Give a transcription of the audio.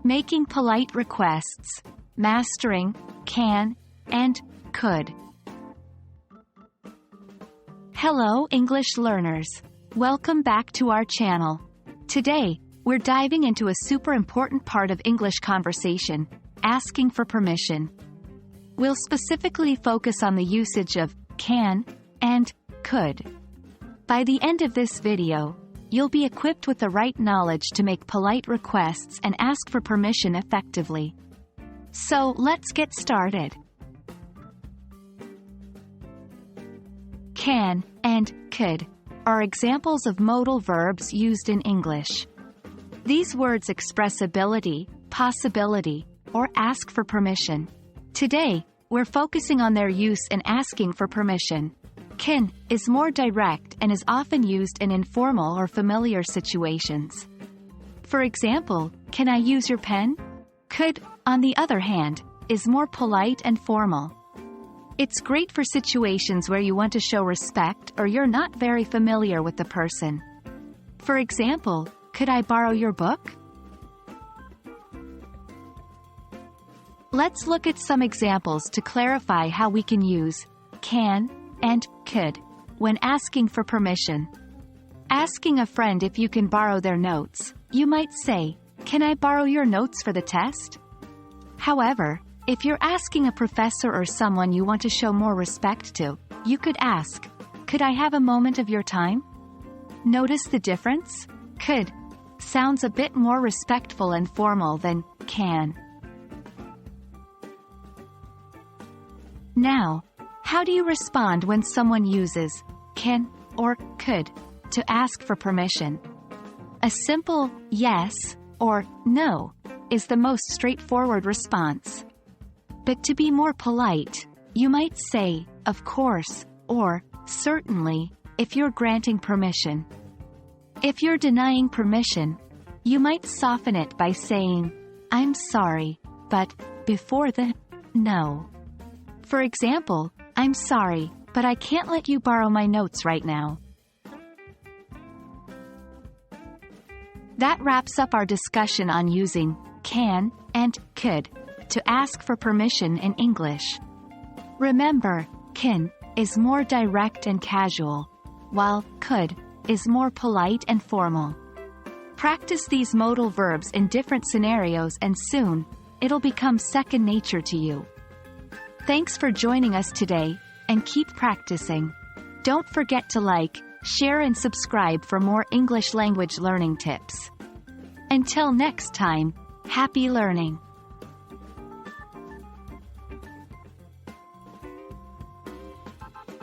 making polite requests, mastering can and could. Hello, English learners. Welcome back to our channel. Today, we're diving into a super important part of English conversation, asking for permission. We'll specifically focus on the usage of can and could. By the end of this video, you'll be equipped with the right knowledge to make polite requests and ask for permission effectively. So let's get started. Can and could are examples of modal verbs used in English. These words express ability, possibility, or ask for permission. Today, we're focusing on their use in asking for permission. Can is more direct and is often used in informal or familiar situations. For example, can I use your pen? Could, on the other hand, is more polite and formal. It's great for situations where you want to show respect or you're not very familiar with the person. For example, could I borrow your book? Let's look at some examples to clarify how we can use can and could when asking for permission. Asking a friend if you can borrow their notes, you might say, "Can I borrow your notes for the test?" However, if you're asking a professor or someone you want to show more respect to, you could ask, "Could I have a moment of your time?" Notice the difference? Could sounds a bit more respectful and formal than can. Now, how do you respond when someone uses can or could to ask for permission? A simple yes or no is the most straightforward response. But to be more polite, you might say, "Of course," or "certainly," if you're granting permission. If you're denying permission, you might soften it by saying, "I'm sorry, but," before the no. For example, "I'm sorry, but I can't let you borrow my notes right now." That wraps up our discussion on using can and could to ask for permission in English. Remember, can is more direct and casual, while could is more polite and formal. Practice these modal verbs in different scenarios and soon, it'll become second nature to you. Thanks for joining us today, and keep practicing. Don't forget to like, share and subscribe for more English language learning tips. Until next time, happy learning!